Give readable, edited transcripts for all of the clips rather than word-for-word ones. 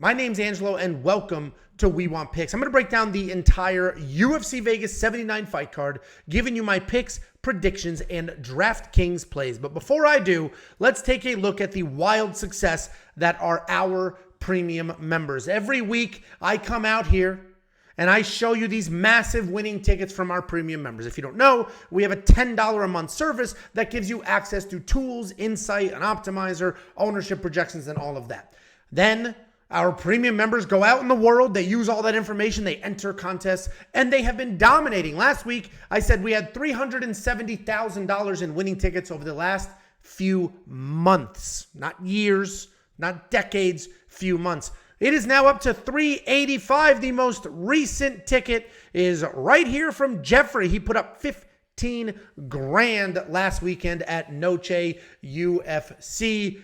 My name's Angelo, and welcome to We Want Picks. I'm going to break down the entire UFC Vegas 79 fight card, giving you my picks, predictions, and DraftKings plays. But before I do, let's take a look at the wild success that are our premium members. Every week, I come out here and I show you these massive winning tickets from our premium members. If you don't know, we have a $10 a month service that gives you access to tools, insight, an optimizer, ownership projections, and all of that. Then our premium members go out in the world, they use all that information, they enter contests, and they have been dominating. Last week, I said we had $370,000 in winning tickets over the last few months. Not years, not decades, few months. It is now up to $385. The most recent ticket is right here from Jeffrey. He put up 15 grand last weekend at Noche UFC.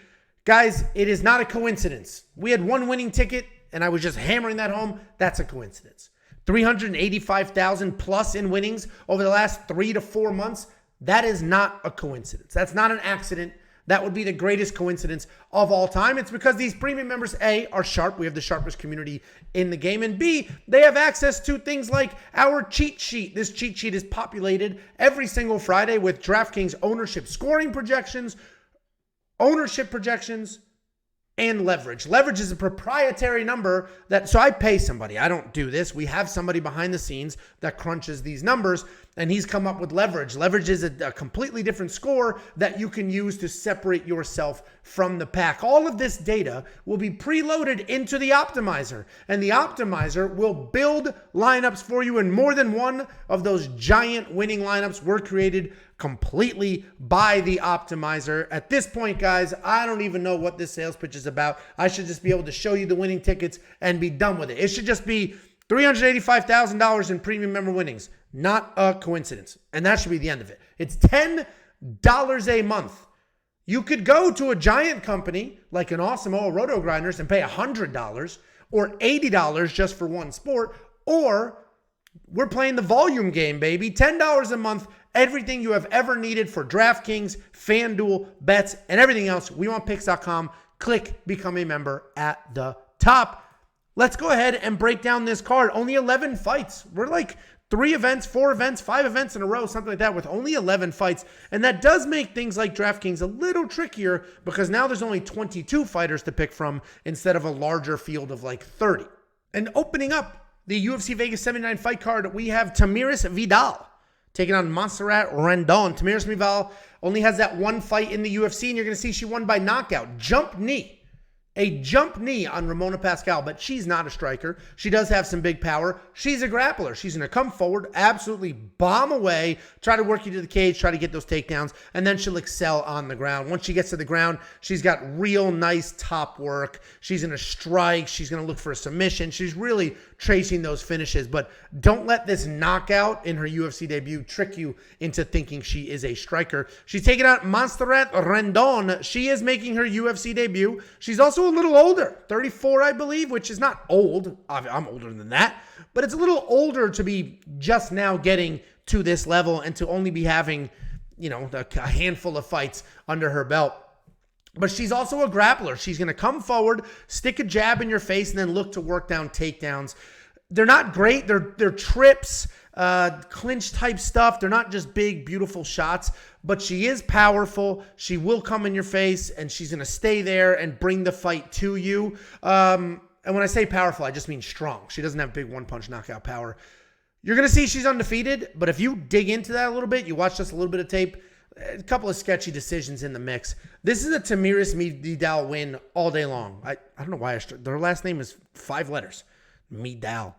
Guys, it is not a coincidence. We had one winning ticket, and I was just hammering that home. That's a coincidence. 385,000 plus in winnings over the last 3 to 4 months. That is not a coincidence. That's not an accident. That would be the greatest coincidence of all time. It's because these premium members, A, are sharp. We have the sharpest community in the game. And B, they have access to things like our cheat sheet. This cheat sheet is populated every single Friday with DraftKings ownership scoring projections, ownership projections, and leverage. Leverage is a proprietary number so I pay somebody. I don't do this. We have somebody behind the scenes that crunches these numbers, and he's come up with leverage. Leverage is a completely different score that you can use to separate yourself from the pack. All of this data will be preloaded into the optimizer, and the optimizer will build lineups for you, and more than one of those giant winning lineups were created completely by the optimizer. At this point, guys, I don't even know what this sales pitch is about. I should just be able to show you the winning tickets and be done with it. It should just be $385,000 in premium member winnings. Not a coincidence. And that should be the end of it. It's $10 a month. You could go to a giant company like an Awesome O Roto Grinders and pay $100 or $80 just for one sport, or we're playing the volume game, baby. $10 a month, everything you have ever needed for DraftKings, FanDuel, bets, and everything else. WeWantPicks.com. Click Become a Member at the top. Let's go ahead and break down this card. Only 11 fights. We're like 3 events, 4 events, 5 events in a row, something like that, with only 11 fights. And that does make things like DraftKings a little trickier because now there's only 22 fighters to pick from instead of a larger field of like 30. And opening up the UFC Vegas 79 fight card, we have Tamires Vidal taking on Montserrat Rendon. Tamires Vidal only has that one fight in the UFC, and you're going to see she won by knockout. Jump knee. A jump knee on Ramona Pascal, but she's not a striker. She does have some big power. She's a grappler. She's going to come forward, absolutely bomb away, try to work you to the cage, try to get those takedowns, and then she'll excel on the ground. Once she gets to the ground, she's got real nice top work. She's going to strike. She's going to look for a submission. She's really tracing those finishes, but don't let this knockout in her UFC debut trick you into thinking she is a striker. She's taking out Montserrat Rendon. She is making her UFC debut. She's also a little older, 34, I believe, which is not old. I'm older than that, but it's a little older to be just now getting to this level and to only be having, a handful of fights under her belt. But she's also a grappler. She's going to come forward, stick a jab in your face, and then look to work down takedowns. They're not great. They're trips, clinch type stuff. They're not just big, beautiful shots, but she is powerful. She will come in your face, and she's going to stay there and bring the fight to you. And when I say powerful, I just mean strong. She doesn't have big one-punch knockout power. You're going to see she's undefeated, but if you dig into that a little bit, you watch just a little bit of tape, a couple of sketchy decisions in the mix. This is a Tamires Vidal win all day long. I don't know why their last name is 5 letters. Vidal.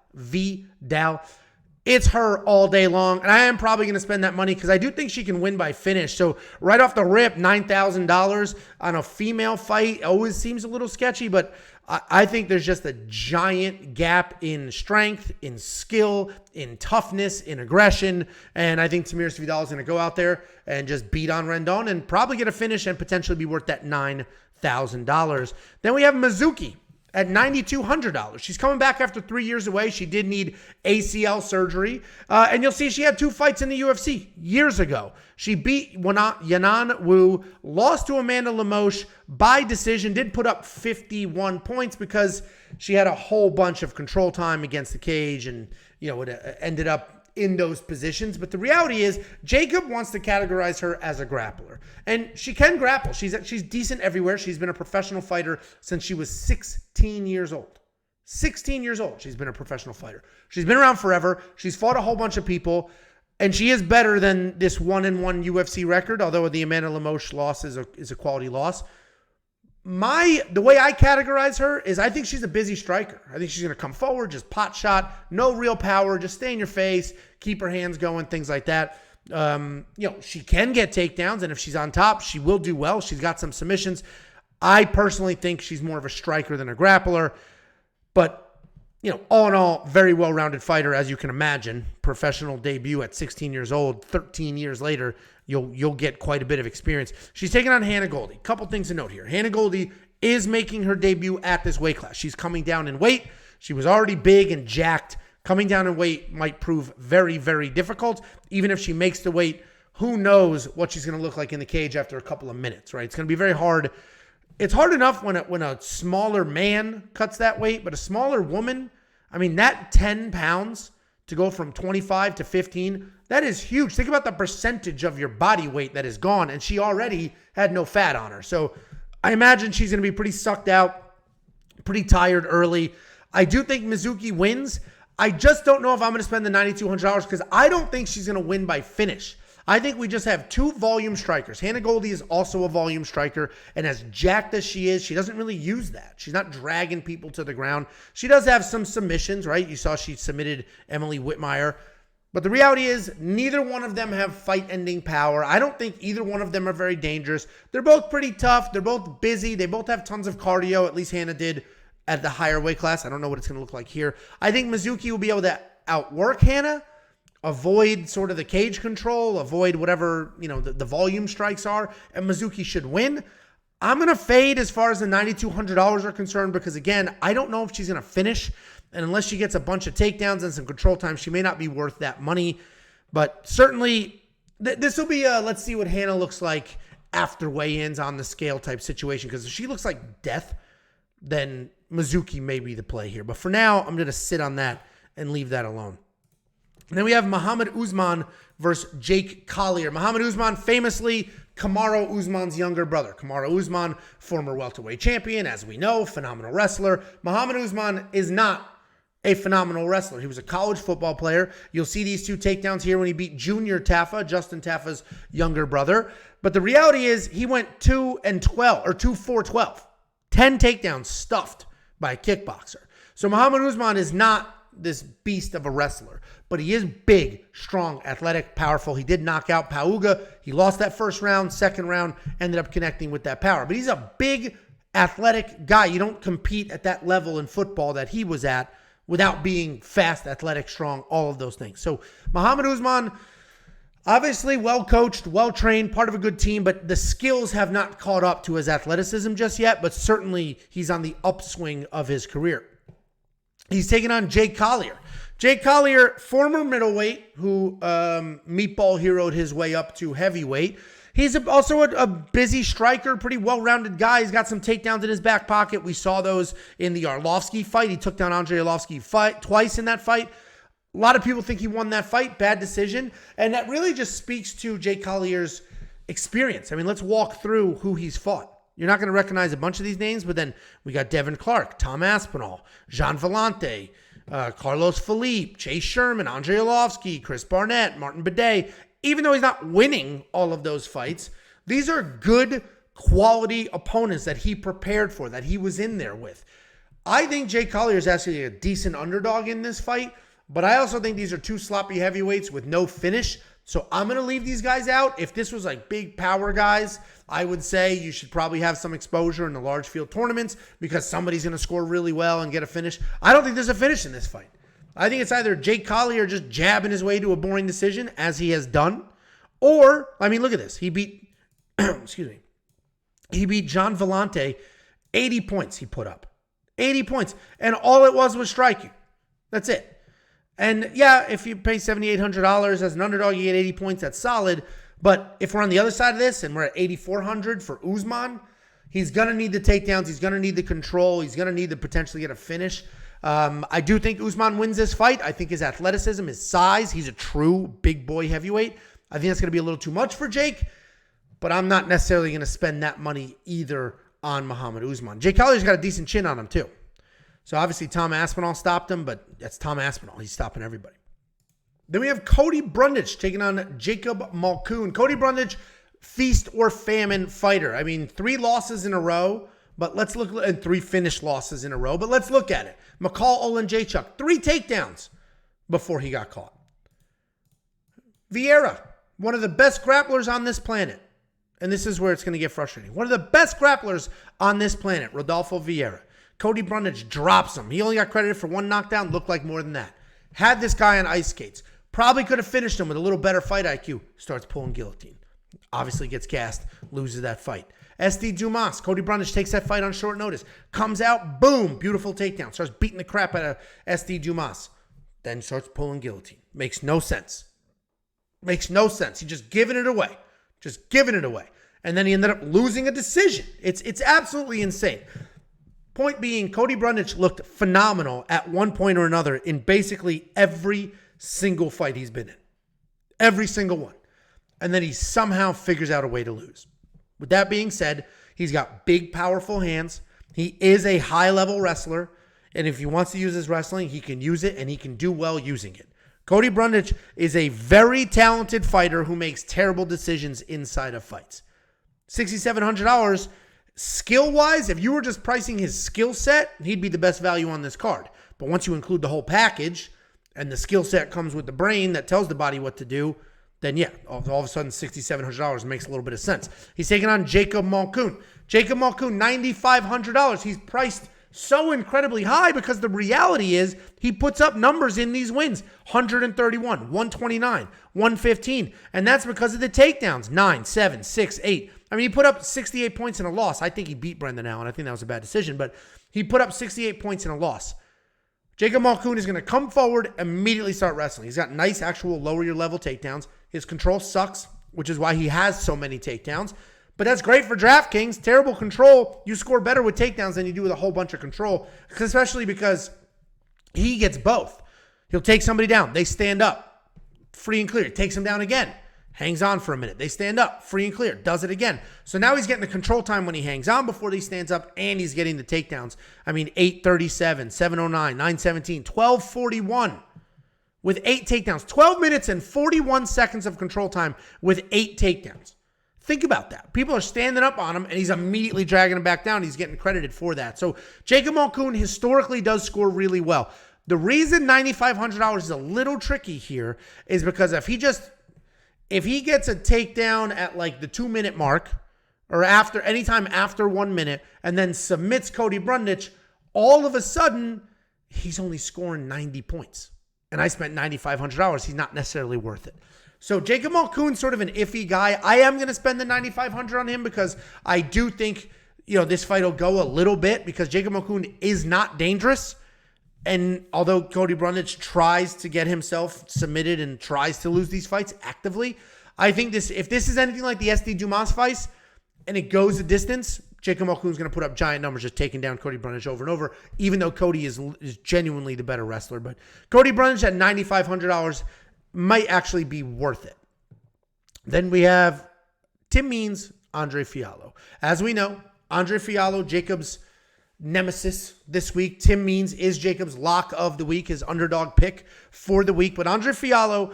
It's her all day long, and I am probably going to spend that money because I do think she can win by finish. So right off the rip, $9,000 on a female fight always seems a little sketchy, but I think there's just a giant gap in strength, in skill, in toughness, in aggression, and I think Tamires Vidal is going to go out there and just beat on Rendon and probably get a finish and potentially be worth that $9,000. Then we have Mizuki. at $9,200. She's coming back after 3 years away. She did need ACL surgery. And you'll see she had 2 fights in the UFC years ago. She beat Yanan Wu, lost to Amanda Lemos by decision, did put up 51 points because she had a whole bunch of control time against the cage and, it ended up in those positions. But the reality is Jacob wants to categorize her as a grappler, and she can grapple. She's decent everywhere. She's been a professional fighter since she was 16 years old. 16 years old. She's been a professional fighter. She's been around forever. She's fought a whole bunch of people, and she is better than this 1-1 UFC record, although the Amanda Lemos loss is a quality loss. The way I categorize her is I think she's a busy striker. I think she's going to come forward, just pot shot, no real power, just stay in your face, keep her hands going, things like that. She can get takedowns, and if she's on top, she will do well. She's got some submissions. I personally think she's more of a striker than a grappler, but all in all, very well-rounded fighter, as you can imagine. Professional debut at 16 years old, 13 years later, you'll get quite a bit of experience. She's taking on Hannah Goldy. Couple things to note here. Hannah Goldy is making her debut at this weight class. She's coming down in weight. She was already big and jacked. Coming down in weight might prove very, very difficult. Even if she makes the weight, who knows what she's going to look like in the cage after a couple of minutes, right? It's going to be very hard. It's hard enough when a smaller man cuts that weight, but a smaller woman, that 10 pounds to go from 25 to 15, that is huge. Think about the percentage of your body weight that is gone, and she already had no fat on her. So I imagine she's going to be pretty sucked out, pretty tired early. I do think Mizuki wins. I just don't know if I'm going to spend the $9,200 because I don't think she's going to win by finish. I think we just have 2 volume strikers. Hannah Goldy is also a volume striker, and as jacked as she is, she doesn't really use that. She's not dragging people to the ground. She does have some submissions, right? You saw she submitted Emily Whitmire. But the reality is neither one of them have fight-ending power. I don't think either one of them are very dangerous. They're both pretty tough. They're both busy. They both have tons of cardio. At least Hannah did at the higher weight class. I don't know what it's going to look like here. I think Mizuki will be able to outwork Hannah, avoid sort of the cage control, avoid whatever, the volume strikes are, and Mizuki should win. I'm going to fade as far as the $9,200 are concerned because, again, I don't know if she's going to finish. And unless she gets a bunch of takedowns and some control time, she may not be worth that money. But certainly, this will be let's see what Hannah looks like after weigh-ins on the scale type situation. Because if she looks like death, then Mizuki may be the play here. But for now, I'm going to sit on that and leave that alone. And then we have Mohammed Usman versus Jake Collier. Mohammed Usman, famously Kamaru Usman's younger brother. Kamaru Usman, former welterweight champion, as we know, phenomenal wrestler. Mohammed Usman is not a phenomenal wrestler. He was a college football player. You'll see these 2 takedowns here when he beat Junior Taffa, Justin Taffa's younger brother. But the reality is he went 2-12 or 2-4-12. 10 takedowns stuffed by a kickboxer. So Mohammed Usman is not this beast of a wrestler, but he is big, strong, athletic, powerful. He did knock out Pauga. He lost that first round, second round, ended up connecting with that power. But he's a big, athletic guy. You don't compete at that level in football that he was at without being fast, athletic, strong, all of those things. So Mohammed Usman, obviously well-coached, well-trained, part of a good team, but the skills have not caught up to his athleticism just yet, but certainly he's on the upswing of his career. He's taking on Jake Collier. Jake Collier, former middleweight, who meatball heroed his way up to heavyweight. He's also a busy striker, pretty well-rounded guy. He's got some takedowns in his back pocket. We saw those in the Arlovsky fight. He took down Andrei Arlovsky twice in that fight. A lot of people think he won that fight. Bad decision. And that really just speaks to Jake Collier's experience. Let's walk through who he's fought. You're not going to recognize a bunch of these names, but then we got Devin Clark, Tom Aspinall, Jean Vellante, Carlos Felipe, Chase Sherman, Andrei Arlovsky, Chris Barnett, Martin Bidet. Even though he's not winning all of those fights, these are good quality opponents that he prepared for, that he was in there with. I think Jake Collier is actually a decent underdog in this fight, but I also think these are 2 sloppy heavyweights with no finish. So I'm going to leave these guys out. If this was like big power guys, I would say you should probably have some exposure in the large field tournaments because somebody's going to score really well and get a finish. I don't think there's a finish in this fight. I think it's either Jake Collier just jabbing his way to a boring decision, as he has done, or, look at this. He beat, he beat Jean Vellante, 80 points he put up. 80 points. And all it was strike you. That's it. And yeah, if you pay $7,800 as an underdog, you get 80 points. That's solid. But if we're on the other side of this and we're at 8,400 for Usman, he's going to need the takedowns. He's going to need the control. He's going to need to potentially get a finish. I do think Usman wins this fight. I think his athleticism, his size, he's a true big boy heavyweight. I think that's going to be a little too much for Jake, but I'm not necessarily going to spend that money either on Mohammed Usman. Jake Collier's got a decent chin on him too. So obviously Tom Aspinall stopped him, but that's Tom Aspinall. He's stopping everybody. Then we have Cody Brundage taking on Jacob Malkoun. Cody Brundage, feast or famine fighter. I mean, 3 losses in a row, but let's look at 3 finished losses in a row. But let's look at it. McCall Olenjachuk, 3 takedowns before he got caught. Vieira, one of the best grapplers on this planet. And this is where it's going to get frustrating. One of the best grapplers on this planet, Rodolfo Vieira. Cody Brundage drops him. He only got credited for 1 knockdown. Looked like more than that. Had this guy on ice skates. Probably could have finished him with a little better fight IQ. Starts pulling guillotine. Obviously gets gassed. Loses that fight. SD Dumas. Cody Brundage takes that fight on short notice. Comes out. Boom. Beautiful takedown. Starts beating the crap out of SD Dumas. Then starts pulling guillotine. Makes no sense. Makes no sense. He's just giving it away. Just giving it away. And then he ended up losing a decision. It's absolutely insane. Point being, Cody Brundage looked phenomenal at one point or another in basically every single fight he's been in. Every single one. And then he somehow figures out a way to lose. With that being said, he's got big, powerful hands. He is a high-level wrestler. And if he wants to use his wrestling, he can use it, and he can do well using it. Cody Brundage is a very talented fighter who makes terrible decisions inside of fights. $6,700, skill-wise, if you were just pricing his skill set, he'd be the best value on this card. But once you include the whole package, and the skill set comes with the brain that tells the body what to do, then yeah, all of a sudden $6,700 makes a little bit of sense. He's taking on Jacob Malkoun. Jacob Malkoun, $9,500. He's priced so incredibly high because the reality is he puts up numbers in these wins. 131, 129, 115. And that's because of the takedowns. 9, 7, 6, 8. I mean, he put up 68 points in a loss. I think he beat Rendon now, and I think that was a bad decision. But he put up 68 points in a loss. Jacob Malkoun is going to come forward, immediately start wrestling. He's got nice, actual lower your level takedowns. His control sucks, which is why he has so many takedowns. But that's great for DraftKings. Terrible control. You score better with takedowns than you do with a whole bunch of control, especially because he gets both. He'll take somebody down. They stand up. Free and clear. Takes them down again. Hangs on for a minute. They stand up. Free and clear. Does it again. So now he's getting the control time when he hangs on before he stands up, and he's getting the takedowns. I mean, 8:37, 7:09, 9:17, 12:41 with 8 takedowns. 12 minutes and 41 seconds of control time with 8 takedowns. Think about that. People are standing up on him, and he's immediately dragging him back down. He's getting credited for that. So Jacob Malkoun historically does score really well. The reason $9,500 is a little tricky here is because if he gets a takedown at like the 2-minute mark or anytime after 1 minute and then submits Cody Brundage, all of a sudden he's only scoring 90 points. And I spent $9,500. He's not necessarily worth it. So Jacob Malkoun's sort of an iffy guy. I am going to spend the $9,500 on him because I do think, this fight will go a little bit because Jacob Malkoun is not dangerous. And although Cody Brundage tries to get himself submitted and tries to lose these fights actively, I think if this is anything like the SD Dumas fights and it goes a distance, Jacob Malkoun's going to put up giant numbers just taking down Cody Brundage over and over, even though Cody is genuinely the better wrestler. But Cody Brundage at $9,500 might actually be worth it. Then we have Tim Means, Andre Fialho. As we know, Andre Fialho, Jacob's nemesis this week. Tim Means is Jacob's lock of the week, his underdog pick for the week. But Andre Fialho,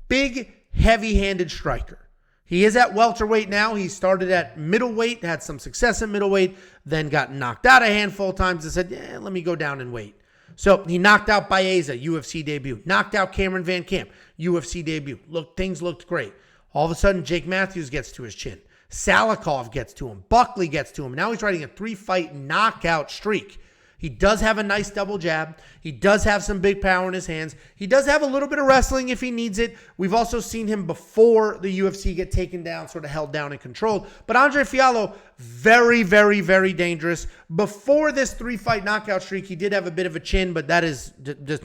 big, heavy-handed striker. He is at welterweight now. He started at middleweight, had some success at middleweight, then got knocked out a handful of times and said, let me go down and wait. So he knocked out Baeza, UFC debut. Knocked out Cameron Van Camp, UFC debut. Things looked great. All of a sudden, Jake Matthews gets to his chin. Salikov gets to him. Buckley gets to him. Now he's riding a 3-fight knockout streak. He does have a nice double jab. He does have some big power in his hands. He does have a little bit of wrestling if he needs it. We've also seen him before the UFC get taken down, sort of held down and controlled. But Andre Fialho, very, very, very dangerous. Before this 3-fight knockout streak, he did have a bit of a chin, but that is just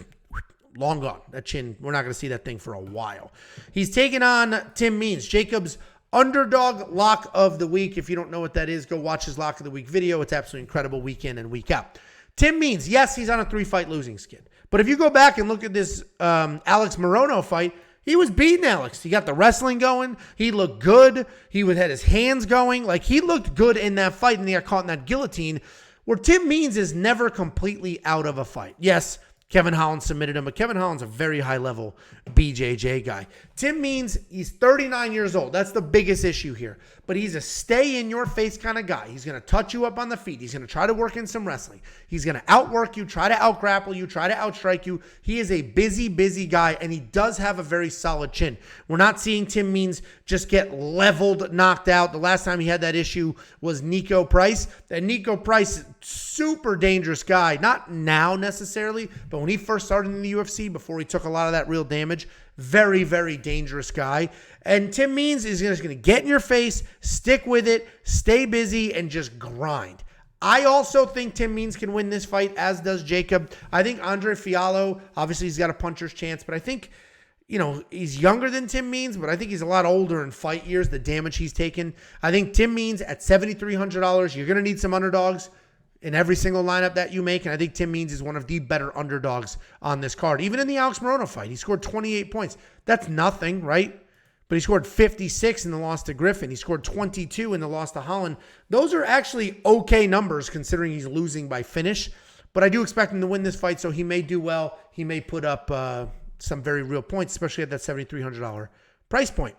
long gone. That chin, we're not going to see that thing for a while. He's taking on Tim Means, Jacob's underdog lock of the week. If you don't know what that is, go watch his lock of the week video. It's absolutely incredible week in and week out. Tim Means, yes, he's on a 3-fight losing skid. But if you go back and look at this Alex Morono fight, he was beating Alex. He got the wrestling going. He looked good. He had his hands going. Like, he looked good in that fight, and he got caught in that guillotine, where Tim Means is never completely out of a fight. Yes, Kevin Holland submitted him, but Kevin Holland's a very high-level BJJ guy. Tim Means, he's 39 years old. That's the biggest issue here. But he's a stay-in-your-face kind of guy. He's going to touch you up on the feet. He's going to try to work in some wrestling. He's going to outwork you, try to outgrapple you, try to outstrike you. He is a busy, busy guy, and he does have a very solid chin. We're not seeing Tim Means just get leveled, knocked out. The last time he had that issue was Nico Price. And Nico Price, super dangerous guy. Not now necessarily, but when he first started in the UFC, before he took a lot of that real damage, very, very dangerous guy. And Tim Means is just going to get in your face, stick with it, stay busy, and just grind. I also think Tim Means can win this fight, as does Jacob. I think Andre Fialho, obviously he's got a puncher's chance, but I think, he's younger than Tim Means, but I think he's a lot older in fight years, the damage he's taken. I think Tim Means at $7,300, you're going to need some underdogs in every single lineup that you make, and I think Tim Means is one of the better underdogs on this card. Even in the Alex Morono fight, he scored 28 points. That's nothing, right? But he scored 56 in the loss to Griffin. He scored 22 in the loss to Holland. Those are actually okay numbers considering he's losing by finish. But I do expect him to win this fight, so he may do well. He may put up some very real points, especially at that $7,300 price point.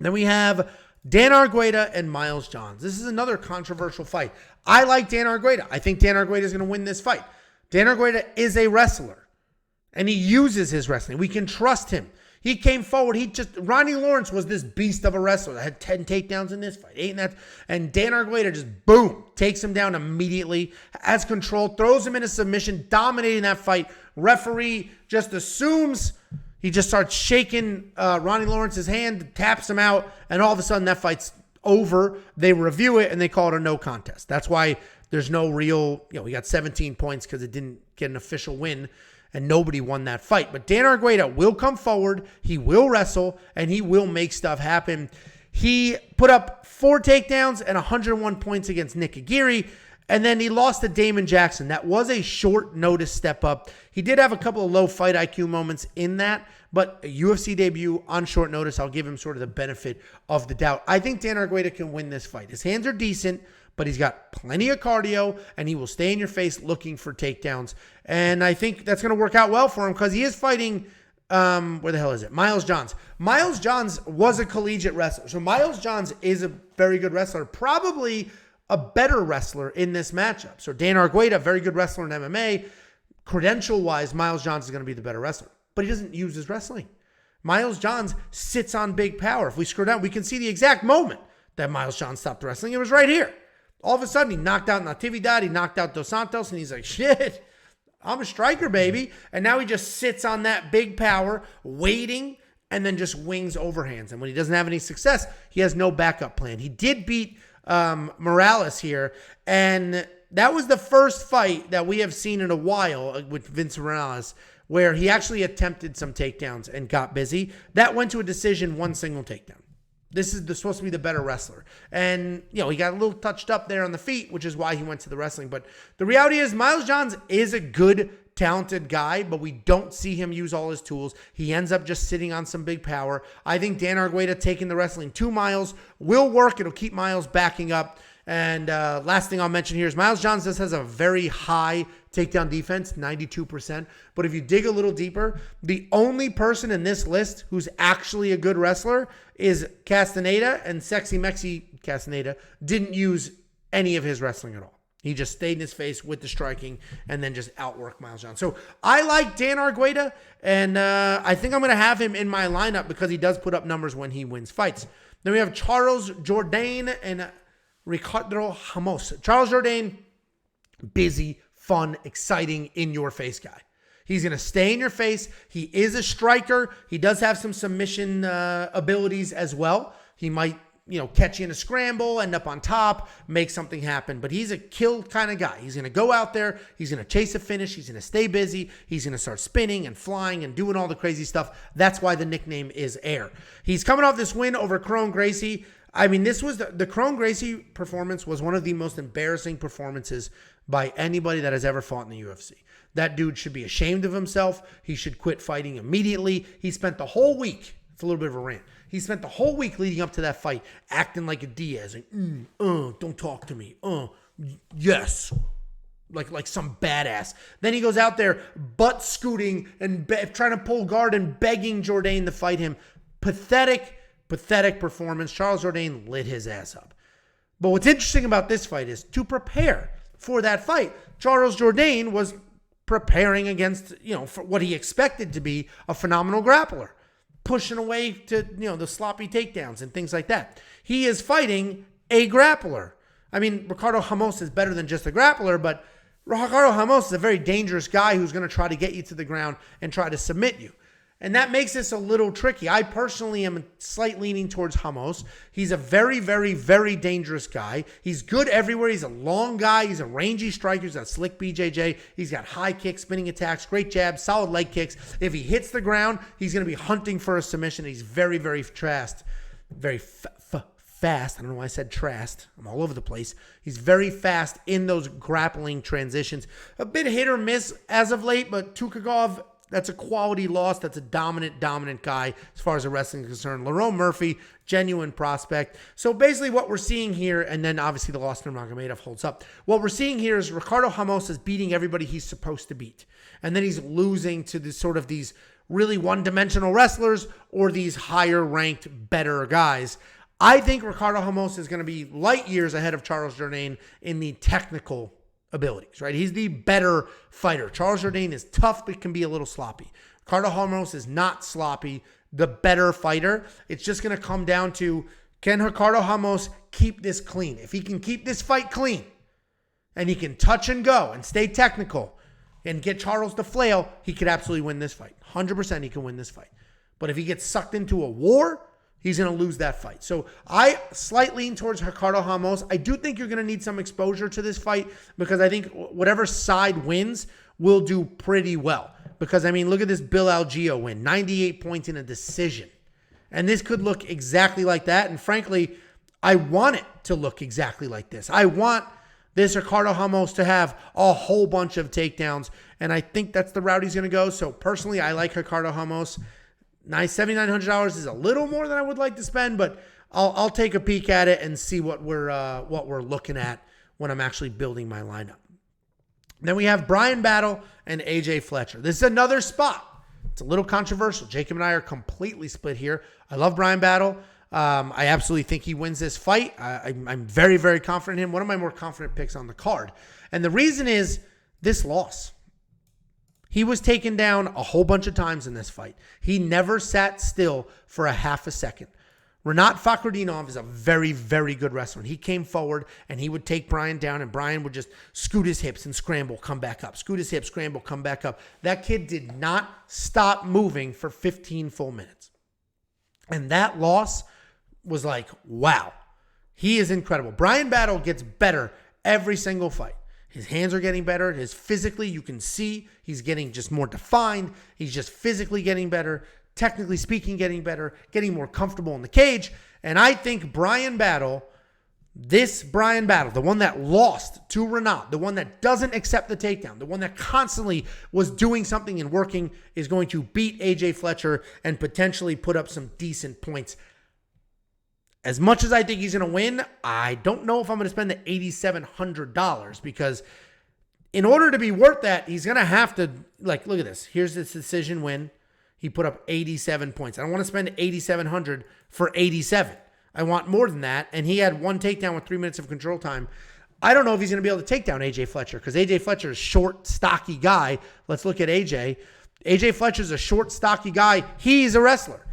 Then we have Dan Argueta and Miles Johns. This is another controversial fight. I like Dan Argueta. I think Dan Argueta is going to win this fight. Dan Argueta is a wrestler, and he uses his wrestling. We can trust him. He came forward. Ronnie Lawrence was this beast of a wrestler that had 10 takedowns in this fight, 8 in that. And Dan Argueta just, boom, takes him down immediately, has control, throws him into submission, dominating that fight. Referee just assumes, he just starts shaking Ronnie Lawrence's hand, taps him out, and all of a sudden that fight's over. They review it, and they call it a no contest. That's why there's no real, he got 17 points because it didn't get an official win. And nobody won that fight. But Dan Argueta will come forward. He will wrestle. And he will make stuff happen. He put up 4 takedowns and 101 points against Nick Aguirre. And then he lost to Damon Jackson. That was a short notice step up. He did have a couple of low fight IQ moments in that. But a UFC debut on short notice, I'll give him sort of the benefit of the doubt. I think Dan Argueta can win this fight. His hands are decent, but he's got plenty of cardio, and he will stay in your face looking for takedowns. And I think that's going to work out well for him because he is fighting, where the hell is it? Miles Johns. Miles Johns was a collegiate wrestler. So Miles Johns is a very good wrestler, probably a better wrestler in this matchup. So Dan Argueta, very good wrestler in MMA. Credential-wise, Miles Johns is going to be the better wrestler. But he doesn't use his wrestling. Miles Johns sits on big power. If we scroll down, we can see the exact moment that Miles Johns stopped wrestling. It was right here. All of a sudden, he knocked out Natividad, he knocked out Dos Santos, and he's like, shit, I'm a striker, baby. And now he just sits on that big power, waiting, and then just wings overhands. And when he doesn't have any success, he has no backup plan. He did beat Morales here, and that was the first fight that we have seen in a while with Vince Morales where he actually attempted some takedowns and got busy. That went to a decision, 1 single takedown. This is supposed to be the better wrestler. And, he got a little touched up there on the feet, which is why he went to the wrestling. But the reality is Miles Johns is a good, talented guy, but we don't see him use all his tools. He ends up just sitting on some big power. I think Dan Argueta taking the wrestling to Miles will work. It'll keep Miles backing up. And last thing I'll mention here is Miles Johns just has a very high takedown defense, 92%. But if you dig a little deeper, the only person in this list who's actually a good wrestler is Castaneda, and Sexy Mexi Castaneda didn't use any of his wrestling at all. He just stayed in his face with the striking and then just outworked Miles Johns. So I like Dan Argueta, and I think I'm going to have him in my lineup because he does put up numbers when he wins fights. Then we have Charles Jourdain and Ricardo Ramos. Charles Jourdain, busy, fun, exciting, in-your-face guy. He's going to stay in your face. He is a striker. He does have some submission abilities as well. He might, catch you in a scramble, end up on top, make something happen. But he's a kill kind of guy. He's going to go out there. He's going to chase a finish. He's going to stay busy. He's going to start spinning and flying and doing all the crazy stuff. That's why the nickname is Air. He's coming off this win over Kron Gracie. I mean, this was the Kron Gracie performance was one of the most embarrassing performances by anybody that has ever fought in the UFC. That dude should be ashamed of himself. He should quit fighting immediately. He spent the whole week, it's a little bit of a rant, he spent the whole week leading up to that fight acting like a Diaz. Like, don't talk to me. Yes. Like some badass. Then he goes out there butt scooting and trying to pull guard and begging Jourdain to fight him. Pathetic performance. Charles Jourdain lit his ass up. But what's interesting about this fight is to prepare for that fight, Charles Jourdain was preparing against, for what he expected to be a phenomenal grappler, pushing away to, the sloppy takedowns and things like that. He is fighting a grappler. I mean, Ricardo Ramos is better than just a grappler, but Ricardo Ramos is a very dangerous guy who's going to try to get you to the ground and try to submit you. And that makes this a little tricky. I personally am slight leaning towards Ramos. He's a very, very, very dangerous guy. He's good everywhere. He's a long guy. He's a rangy striker. He's got slick BJJ. He's got high kicks, spinning attacks, great jabs, solid leg kicks. If he hits the ground, he's going to be hunting for a submission. He's very, very fast. Very fast. I don't know why I said trast. I'm all over the place. He's very fast in those grappling transitions. A bit hit or miss as of late, but Tukagov, that's a quality loss. That's a dominant guy as far as the wrestling is concerned. Lerone Murphy, genuine prospect. So basically what we're seeing here, and then obviously the loss to Nurmagomedov holds up. What we're seeing here is Ricardo Ramos is beating everybody he's supposed to beat. And then he's losing to these really one-dimensional wrestlers or these higher-ranked, better guys. I think Ricardo Ramos is going to be light years ahead of Charles Jourdain in the technical abilities, right? He's the better fighter. Charles Jourdain is tough, but can be a little sloppy. Ricardo Ramos is not sloppy, the better fighter. It's just going to come down to, can Ricardo Ramos keep this clean? If he can keep this fight clean and he can touch and go and stay technical and get Charles to flail, he could absolutely win this fight. 100% he can win this fight. But if he gets sucked into a war, he's going to lose that fight. So I slightly lean towards Ricardo Ramos. I do think you're going to need some exposure to this fight because I think whatever side wins will do pretty well. Because, I mean, look at this Bill Algeo win. 98 points in a decision. And this could look exactly like that. And frankly, I want it to look exactly like this. I want this Ricardo Ramos to have a whole bunch of takedowns. And I think that's the route he's going to go. So personally, I like Ricardo Ramos. Nice, $7,900 is a little more than I would like to spend, but I'll take a peek at it and see what we're looking at when I'm actually building my lineup. Then we have Bryan Battle and AJ Fletcher. This is another spot. It's a little controversial. Jacob and I are completely split here. I love Bryan Battle. I absolutely think he wins this fight. I'm very, very confident in him. One of my more confident picks on the card. And the reason is this loss. He was taken down a whole bunch of times in this fight. He never sat still for a half a second. Renat Fakhretdinov is a very, very good wrestler. He came forward and he would take Bryan down and Bryan would just scoot his hips and scramble, come back up. Scoot his hips, scramble, come back up. That kid did not stop moving for 15 full minutes. And that loss was like, wow, he is incredible. Bryan Battle gets better every single fight. His hands are getting better. His physically, you can see he's getting just more defined. He's just physically getting better. Technically speaking, getting better, getting more comfortable in the cage. And I think Bryan Battle, this Bryan Battle, the one that lost to Renat, the one that doesn't accept the takedown, the one that constantly was doing something and working, is going to beat AJ Fletcher and potentially put up some decent points. As much as I think he's going to win, I don't know if I'm going to spend the $8,700 because in order to be worth that, he's going to have to, look at this. Here's this decision win. He put up 87 points. I don't want to spend $8,700 for 87. I want more than that. And he had one takedown with 3 minutes of control time. I don't know if he's going to be able to take down AJ Fletcher because AJ Fletcher is a short, stocky guy. Let's look at AJ. AJ Fletcher is a short, stocky guy. He's a wrestler.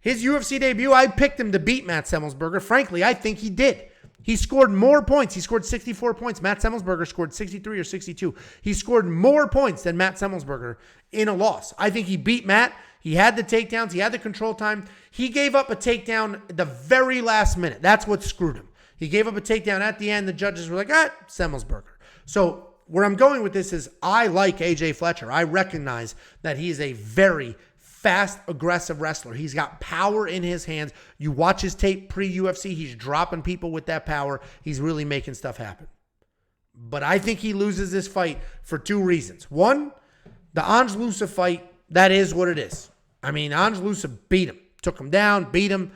His UFC debut, I picked him to beat Matt Semmelsberger. Frankly, I think he did. He scored more points. He scored 64 points. Matt Semmelsberger scored 63 or 62. He scored more points than Matt Semmelsberger in a loss. I think he beat Matt. He had the takedowns. He had the control time. He gave up a takedown at the very last minute. That's what screwed him. He gave up a takedown at the end. The judges were like, Semmelsberger. So where I'm going with this is I like AJ Fletcher. I recognize that he is a very fast, aggressive wrestler. He's got power in his hands. You watch his tape pre-UFC, he's dropping people with that power. He's really making stuff happen. But I think he loses this fight for two reasons. One, the Ange Loosa fight, that is what it is. I mean, Ange Loosa beat him, took him down, beat him,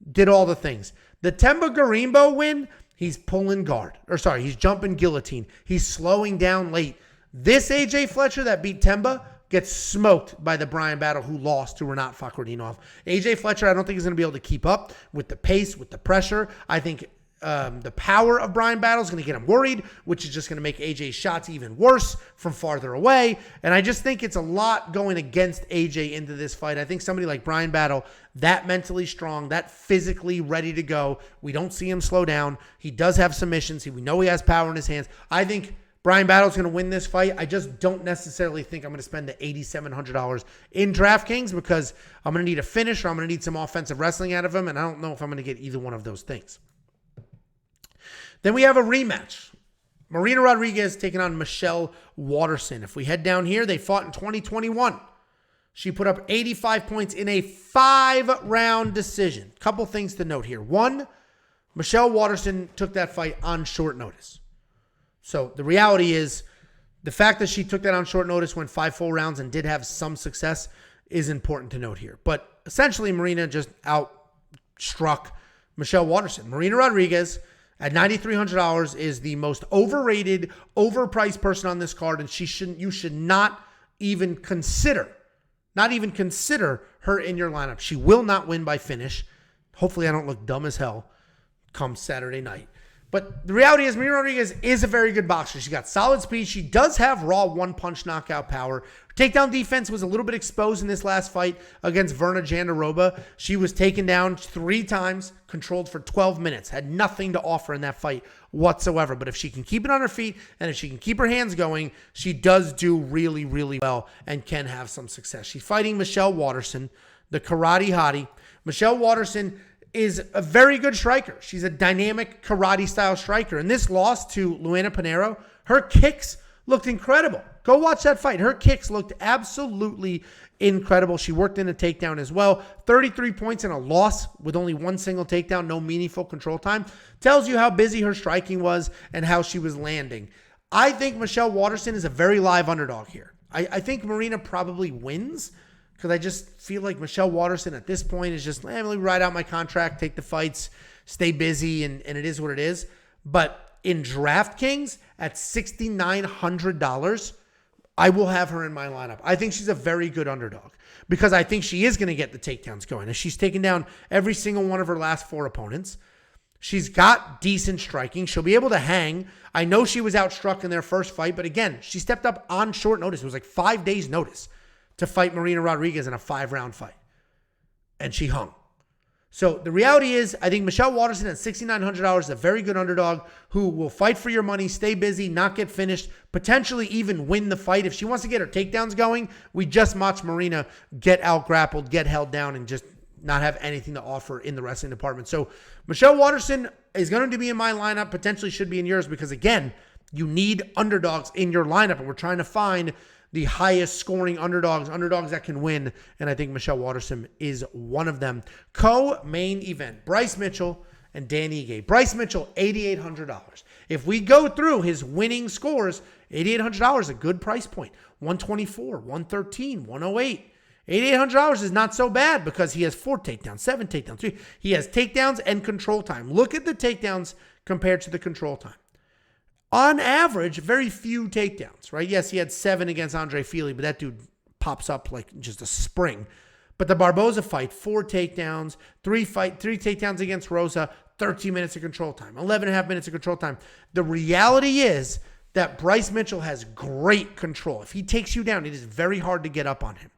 did all the things. The Temba Garimbo win, he's pulling guard. He's jumping guillotine. He's slowing down late. This AJ Fletcher that beat Temba gets smoked by the Bryan battle who lost to Renat Fakhretdinov. AJ Fletcher, I don't think he's going to be able to keep up with the pace, with the pressure. I think the power of Bryan battle is going to get him worried, which is just going to make AJ's shots even worse from farther away. And I just think it's a lot going against AJ into this fight. I think somebody like Bryan battle, that mentally strong, that physically ready to go. We don't see him slow down. He does have submissions. We know he has power in his hands. I think Bryan Battle's going to win this fight. I just don't necessarily think I'm going to spend the $8,700 in DraftKings because I'm going to need a finish or I'm going to need some offensive wrestling out of him, and I don't know if I'm going to get either one of those things. Then we have a rematch. Marina Rodriguez taking on Michelle Waterson. If we head down here, they fought in 2021. She put up 85 points in a 5-round decision. Couple things to note here. One, Michelle Waterson took that fight on short notice. So the reality is the fact that she took that on short notice, went 5 full rounds and did have some success is important to note here. But essentially, Marina just outstruck Michelle Waterson. Marina Rodriguez at $9,300 is the most overrated, overpriced person on this card, and you should not even consider her in your lineup. She will not win by finish. Hopefully I don't look dumb as hell come Saturday night. But the reality is Marina Rodriguez is a very good boxer. She got solid speed. She does have raw one-punch knockout power. Her takedown defense was a little bit exposed in this last fight against Verna Jandiroba. She was taken down 3 times, controlled for 12 minutes. Had nothing to offer in that fight whatsoever. But if she can keep it on her feet and if she can keep her hands going, she does do really, really well and can have some success. She's fighting Michelle Waterson, the karate hottie. Michelle Waterson is a very good striker. She's a dynamic karate-style striker. And this loss to Luana Pinheiro, her kicks looked incredible. Go watch that fight. Her kicks looked absolutely incredible. She worked in a takedown as well. 33 points in a loss with only 1 single takedown, no meaningful control time. Tells you how busy her striking was and how she was landing. I think Michelle Waterson is a very live underdog here. I think Marina probably wins, because I just feel like Michelle Waterson at this point is just, let me ride out my contract, take the fights, stay busy, and it is what it is. But in DraftKings at $6,900, I will have her in my lineup. I think she's a very good underdog because I think she is going to get the takedowns going. As she's taken down every single one of her last 4 opponents. She's got decent striking. She'll be able to hang. I know she was outstruck in their first fight, but again, she stepped up on short notice. It was like 5 days notice to fight Marina Rodriguez in a 5-round fight. And she hung. So the reality is, I think Michelle Waterson at $6,900 is a very good underdog who will fight for your money, stay busy, not get finished, potentially even win the fight. If she wants to get her takedowns going, we just watch Marina get out-grappled, get held down, and just not have anything to offer in the wrestling department. So Michelle Waterson is going to be in my lineup, potentially should be in yours, because again, you need underdogs in your lineup, and we're trying to find the highest scoring underdogs that can win, and I think Michelle Waterson is one of them. Co-main event, Bryce Mitchell and Dan Ige. Bryce Mitchell, $8,800. If we go through his winning scores, $8,800 is a good price point. 124, 113, 108. $8,800 is not so bad because he has 4 takedowns, 7 takedowns, 3. He has takedowns and control time. Look at the takedowns compared to the control time. On average, very few takedowns, right? Yes, he had 7 against Andre Fili, but that dude pops up like just a spring. But the Barboza fight, 4 takedowns, 3 takedowns against Rosa, 13 minutes of control time, 11 and a half minutes of control time. The reality is that Bryce Mitchell has great control. If he takes you down, it is very hard to get up on him.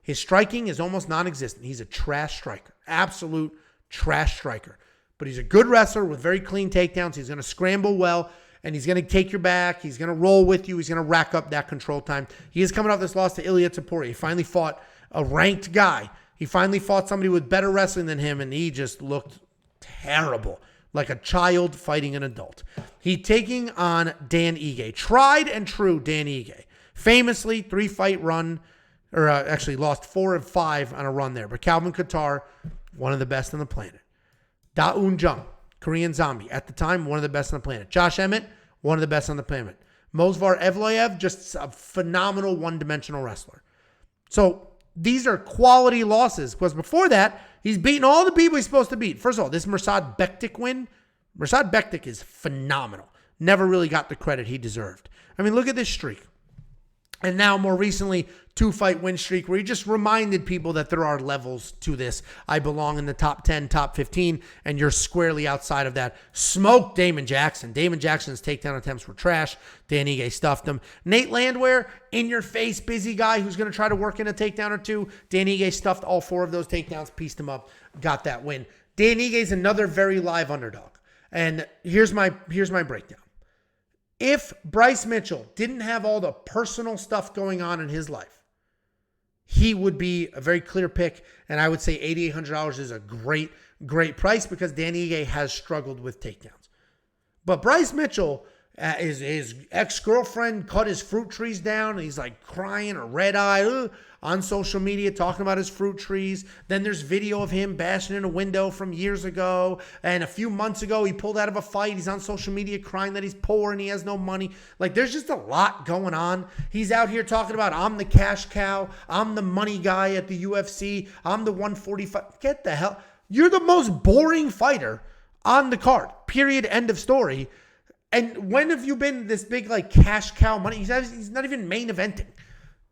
His striking is almost non-existent. He's a trash striker, absolute trash striker. but he's a good wrestler with very clean takedowns. He's going to scramble well, and he's going to take your back. He's going to roll with you. He's going to rack up that control time. He is coming off this loss to Ilia Topuria. He finally fought a ranked guy. He finally fought somebody with better wrestling than him, and he just looked terrible, like a child fighting an adult. He's taking on Dan Ige. Tried and true Dan Ige. Famously, 3-fight run, or actually lost 4 of 5 on a run there. But Calvin Kattar, one of the best on the planet. Da Un Jung, Korean Zombie. At the time, one of the best on the planet. Josh Emmett, one of the best on the planet. Mozvar Evloev, just a phenomenal one-dimensional wrestler. So these are quality losses, because before that, he's beaten all the people he's supposed to beat. First of all, this Mirsad Bektik win, Mirsad Bektik is phenomenal. Never really got the credit he deserved. I mean, look at this streak. And now, more recently, 2-fight win streak where he just reminded people that there are levels to this. I belong in the top 10, top 15, and you're squarely outside of that. Smoked Damon Jackson. Damon Jackson's takedown attempts were trash. Dan Ige stuffed him. Nate Landwehr, in-your-face, busy guy who's going to try to work in a takedown or two. Dan Ige stuffed all 4 of those takedowns, pieced him up, got that win. Dan Ige's another very live underdog. And here's my breakdown. If Bryce Mitchell didn't have all the personal stuff going on in his life, he would be a very clear pick. And I would say $8,800 is a great, great price because Dan Ige has struggled with takedowns. But Bryce Mitchell, his ex-girlfriend cut his fruit trees down. And he's like crying or red-eyed on social media talking about his fruit trees. Then there's video of him bashing in a window from years ago. And a few months ago, he pulled out of a fight. He's on social media crying that he's poor and he has no money. Like, there's just a lot going on. He's out here talking about, I'm the cash cow. I'm the money guy at the UFC. I'm the 145. Get the hell. You're the most boring fighter on the card. Period. End of story. And when have you been this big, like, cash cow money? He's not even main eventing.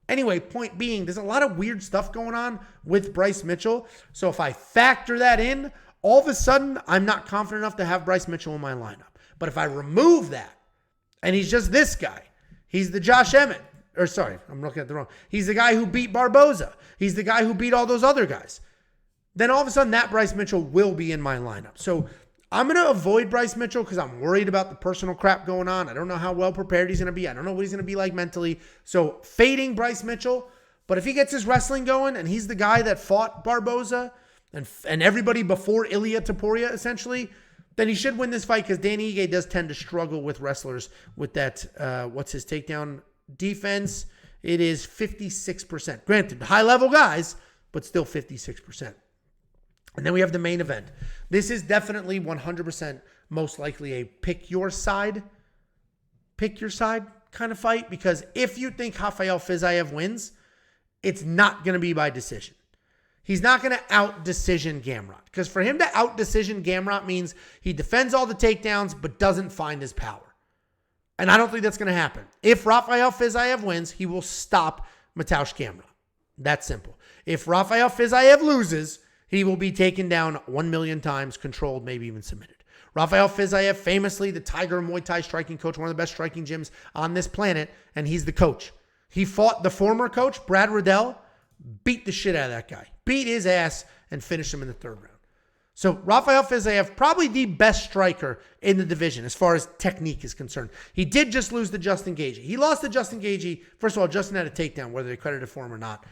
Anyway, point being, there's a lot of weird stuff going on with Bryce Mitchell. So if I factor that in, all of a sudden, I'm not confident enough to have Bryce Mitchell in my lineup. But if I remove that, and he's just this guy, he's the Josh Emmett, or sorry, I'm looking at the wrong. He's the guy who beat Barboza. He's the guy who beat all those other guys. Then all of a sudden, that Bryce Mitchell will be in my lineup. So I'm going to avoid Bryce Mitchell because I'm worried about the personal crap going on. I don't know how well prepared he's going to be. I don't know what he's going to be like mentally. So fading Bryce Mitchell. But if he gets his wrestling going and he's the guy that fought Barboza and everybody before Ilia Topuria, essentially, then he should win this fight because Dan Ige does tend to struggle with wrestlers with that, what's his takedown defense? It is 56%. Granted, high-level guys, but still 56%. And then we have the main event. This is definitely 100% most likely a pick your side kind of fight, because if you think Rafael Fiziev wins, it's not going to be by decision. He's not going to out-decision Gamrot, because for him to out-decision Gamrot means he defends all the takedowns but doesn't find his power. And I don't think that's going to happen. If Rafael Fiziev wins, he will stop Mateusz Gamrot. That's simple. If Rafael Fiziev loses, he will be taken down 1 million times, controlled, maybe even submitted. Rafael Fiziev, famously the Tiger Muay Thai striking coach, one of the best striking gyms on this planet, and he's the coach. He fought the former coach, Brad Riddell, beat the shit out of that guy, beat his ass, and finished him in the 3rd round. So Rafael Fiziev, probably the best striker in the division as far as technique is concerned. He did just lose to Justin Gaethje. He lost to Justin Gaethje. First of all, Justin had a takedown, whether they credited for him or not.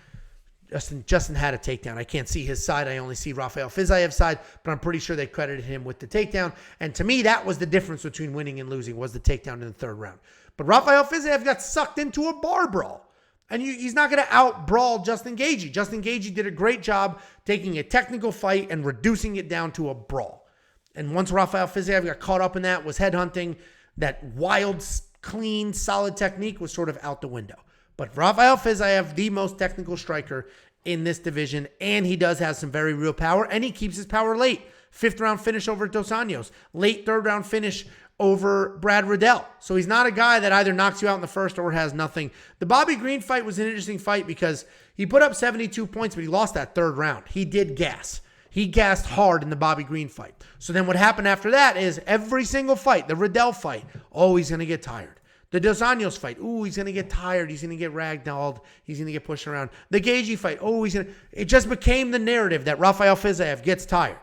Justin had a takedown. I can't see his side. I only see Rafael Fiziev's side, but I'm pretty sure they credited him with the takedown. And to me, that was the difference between winning and losing, was the takedown in the 3rd round. But Rafael Fiziev got sucked into a bar brawl. And he's not going to out-brawl Justin Gaethje. Justin Gaethje did a great job taking a technical fight and reducing it down to a brawl. And once Rafael Fiziev got caught up in that, was headhunting, that wild, clean, solid technique was sort of out the window. But Rafael Fiziev, the most technical striker in this division, and he does have some very real power, and he keeps his power late. 5th round finish over Dos Anjos. Late 3rd round finish over Brad Riddell. So he's not a guy that either knocks you out in the 1st or has nothing. The Bobby Green fight was an interesting fight because he put up 72 points, but he lost that 3rd round. He did gas. He gassed hard in the Bobby Green fight. So then what happened after that is every single fight, the Riddell fight, he's going to get tired. The Dos Anjos fight, he's going to get tired. He's going to get ragdolled. He's going to get pushed around. The Gaethje fight, it just became the narrative that Rafael Fiziev gets tired.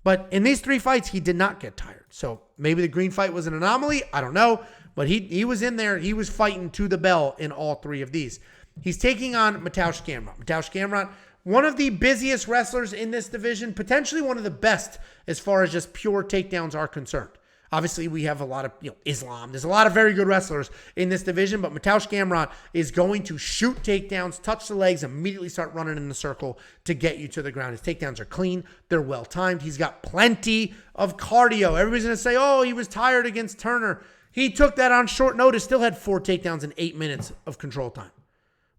But in these 3 fights, he did not get tired. So maybe the green fight was an anomaly. I don't know. But he was in there. He was fighting to the bell in all 3 of these. He's taking on Mateusz Gamrot. Mateusz Gamrot, one of the busiest wrestlers in this division, potentially one of the best as far as just pure takedowns are concerned. Obviously, we have a lot of, Islam. There's a lot of very good wrestlers in this division, but Mateusz Gamrot is going to shoot takedowns, touch the legs, immediately start running in the circle to get you to the ground. His takedowns are clean. They're well-timed. He's got plenty of cardio. Everybody's going to say, oh, he was tired against Turner. He took that on short notice, still had 4 takedowns in 8 minutes of control time.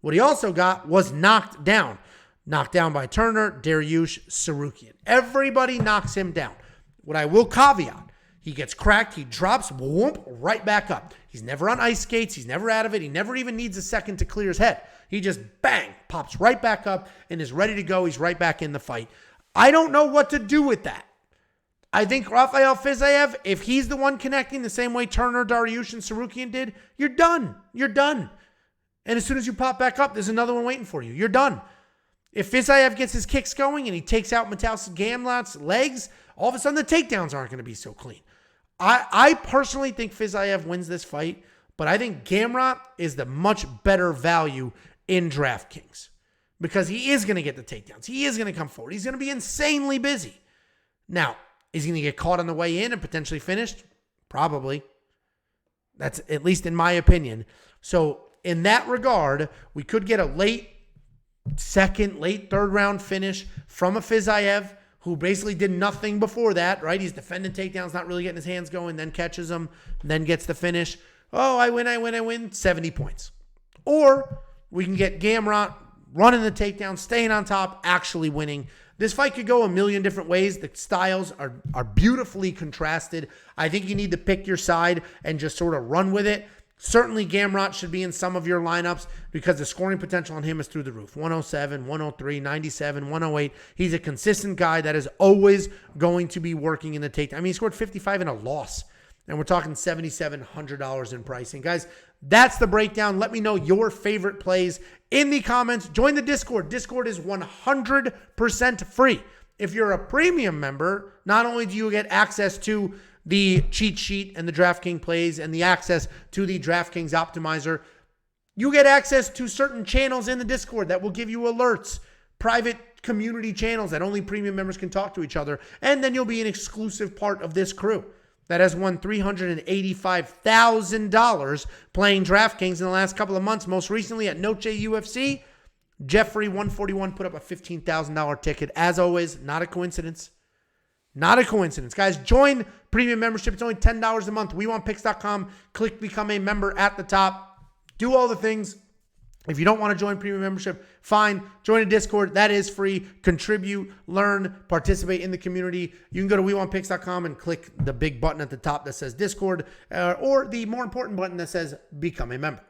What he also got was knocked down. Knocked down by Turner, Dariush, Sarukian. Everybody knocks him down. What I will caveat, he gets cracked, he drops, whoop, right back up. He's never on ice skates, he's never out of it, he never even needs a second to clear his head. He just, bang, pops right back up and is ready to go. He's right back in the fight. I don't know what to do with that. I think Rafael Fiziev, if he's the one connecting the same way Turner, Dariush, and Sarukian did, you're done. You're done. And as soon as you pop back up, there's another one waiting for you. You're done. If Fiziev gets his kicks going and he takes out Mateusz Gamrot's legs, all of a sudden the takedowns aren't going to be so clean. I personally think Fiziev wins this fight, but I think Gamrot is the much better value in DraftKings because he is going to get the takedowns. He is going to come forward. He's going to be insanely busy. Now, is he going to get caught on the way in and potentially finished? Probably. That's at least in my opinion. So in that regard, we could get a late second, late third round finish from a Fiziev who basically did nothing before that, right? He's defending takedowns, not really getting his hands going, then catches them, then gets the finish. Oh, I win, 70 points. Or we can get Gamrot running the takedown, staying on top, actually winning. This fight could go a million different ways. The styles are beautifully contrasted. I think you need to pick your side and just sort of run with it. Certainly, Gamrot should be in some of your lineups because the scoring potential on him is through the roof. 107, 103, 97, 108. He's a consistent guy that is always going to be working in the takedown. I mean, he scored 55 in a loss, and we're talking $7,700 in pricing. Guys, that's the breakdown. Let me know your favorite plays in the comments. Join the Discord. Discord is 100% free. If you're a premium member, not only do you get access to the cheat sheet and the DraftKings Plays and the access to the DraftKings Optimizer, you get access to certain channels in the Discord that will give you alerts, private community channels that only premium members can talk to each other, and then you'll be an exclusive part of this crew that has won $385,000 playing DraftKings in the last couple of months. Most recently at Noche UFC, Jeffrey 141 put up a $15,000 ticket. As always, not a coincidence. Not a coincidence. Guys, join premium membership. It's only $10 a month. WeWantPicks.com. Click Become a Member at the top. Do all the things. If you don't want to join premium membership, fine. Join a Discord. That is free. Contribute, learn, participate in the community. You can go to WeWantPicks.com and click the big button at the top that says Discord or the more important button that says Become a Member.